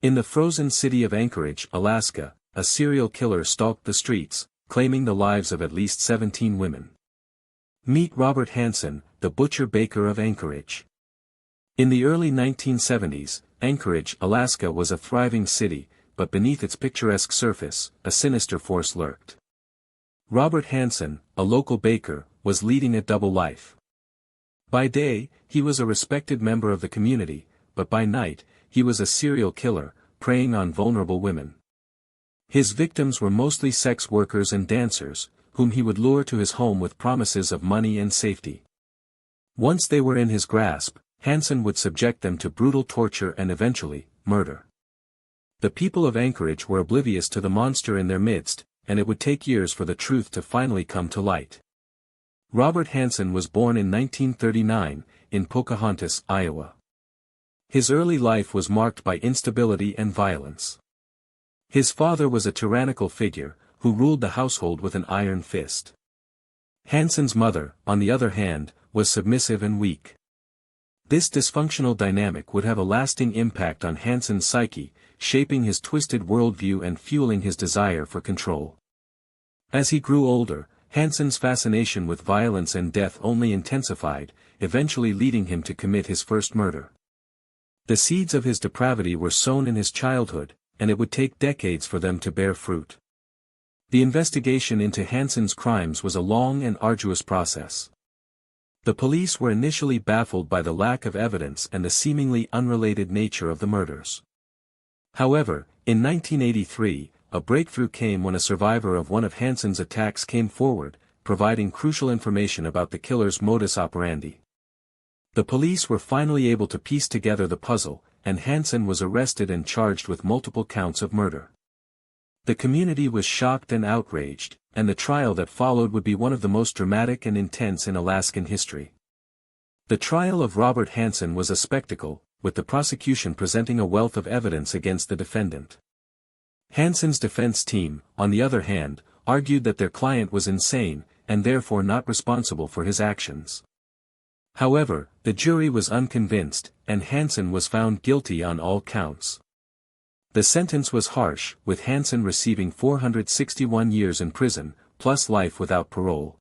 In the frozen city of Anchorage, Alaska, a serial killer stalked the streets, claiming the lives of at least 17 women. Meet Robert Hansen, the butcher-baker of Anchorage. In the early 1970s, Anchorage, Alaska was a thriving city, but beneath its picturesque surface, a sinister force lurked. Robert Hansen, a local baker, was leading a double life. By day, he was a respected member of the community, but by night, he was a serial killer, preying on vulnerable women. His victims were mostly sex workers and dancers, whom he would lure to his home with promises of money and safety. Once they were in his grasp, Hansen would subject them to brutal torture and eventually, murder. The people of Anchorage were oblivious to the monster in their midst, and it would take years for the truth to finally come to light. Robert Hansen was born in 1939, in Pocahontas, Iowa. His early life was marked by instability and violence. His father was a tyrannical figure, who ruled the household with an iron fist. Hansen's mother, on the other hand, was submissive and weak. This dysfunctional dynamic would have a lasting impact on Hansen's psyche, shaping his twisted worldview and fueling his desire for control. As he grew older, Hansen's fascination with violence and death only intensified, eventually leading him to commit his first murder. The seeds of his depravity were sown in his childhood, and it would take decades for them to bear fruit. The investigation into Hansen's crimes was a long and arduous process. The police were initially baffled by the lack of evidence and the seemingly unrelated nature of the murders. However, in 1983, a breakthrough came when a survivor of one of Hansen's attacks came forward, providing crucial information about the killer's modus operandi. The police were finally able to piece together the puzzle, and Hansen was arrested and charged with multiple counts of murder. The community was shocked and outraged, and the trial that followed would be one of the most dramatic and intense in Alaskan history. The trial of Robert Hansen was a spectacle, with the prosecution presenting a wealth of evidence against the defendant. Hansen's defense team, on the other hand, argued that their client was insane, and therefore not responsible for his actions. However, the jury was unconvinced, and Hansen was found guilty on all counts. The sentence was harsh, with Hansen receiving 461 years in prison, plus life without parole.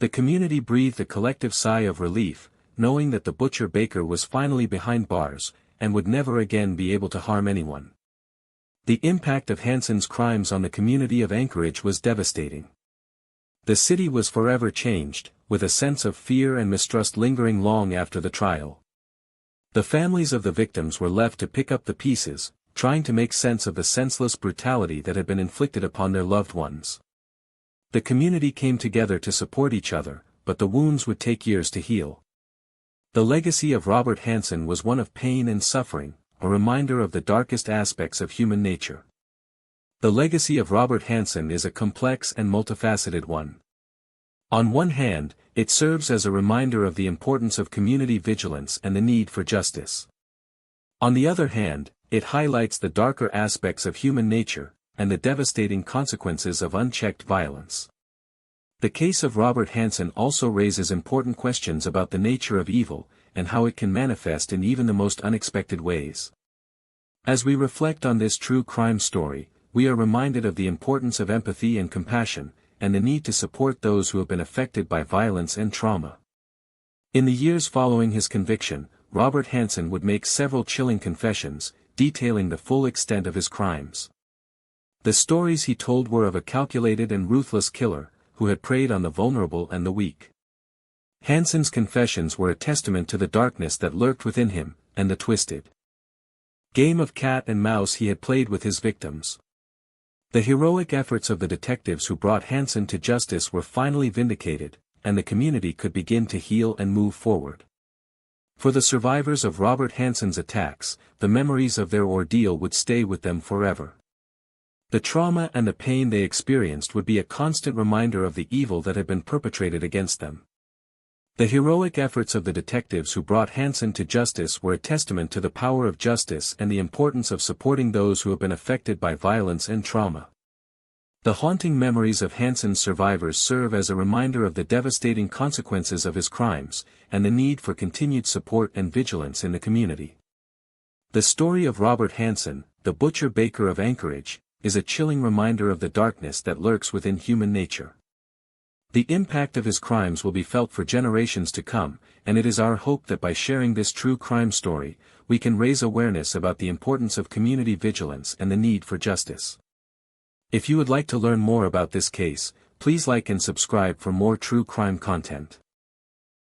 The community breathed a collective sigh of relief, knowing that the butcher-baker was finally behind bars, and would never again be able to harm anyone. The impact of Hansen's crimes on the community of Anchorage was devastating. The city was forever changed, with a sense of fear and mistrust lingering long after the trial. The families of the victims were left to pick up the pieces, trying to make sense of the senseless brutality that had been inflicted upon their loved ones. The community came together to support each other, but the wounds would take years to heal. The legacy of Robert Hansen was one of pain and suffering, a reminder of the darkest aspects of human nature. The legacy of Robert Hansen is a complex and multifaceted one. On one hand, it serves as a reminder of the importance of community vigilance and the need for justice. On the other hand, it highlights the darker aspects of human nature, and the devastating consequences of unchecked violence. The case of Robert Hansen also raises important questions about the nature of evil, and how it can manifest in even the most unexpected ways. As we reflect on this true crime story, we are reminded of the importance of empathy and compassion, and the need to support those who have been affected by violence and trauma. In the years following his conviction, Robert Hansen would make several chilling confessions, detailing the full extent of his crimes. The stories he told were of a calculated and ruthless killer, who had preyed on the vulnerable and the weak. Hansen's confessions were a testament to the darkness that lurked within him, and the twisted game of cat and mouse he had played with his victims. The heroic efforts of the detectives who brought Hansen to justice were finally vindicated, and the community could begin to heal and move forward. For the survivors of Robert Hansen's attacks, the memories of their ordeal would stay with them forever. The trauma and the pain they experienced would be a constant reminder of the evil that had been perpetrated against them. The heroic efforts of the detectives who brought Hansen to justice were a testament to the power of justice and the importance of supporting those who have been affected by violence and trauma. The haunting memories of Hansen's survivors serve as a reminder of the devastating consequences of his crimes, and the need for continued support and vigilance in the community. The story of Robert Hansen, the butcher baker of Anchorage, is a chilling reminder of the darkness that lurks within human nature. The impact of his crimes will be felt for generations to come, and it is our hope that by sharing this true crime story, we can raise awareness about the importance of community vigilance and the need for justice. If you would like to learn more about this case, please like and subscribe for more true crime content.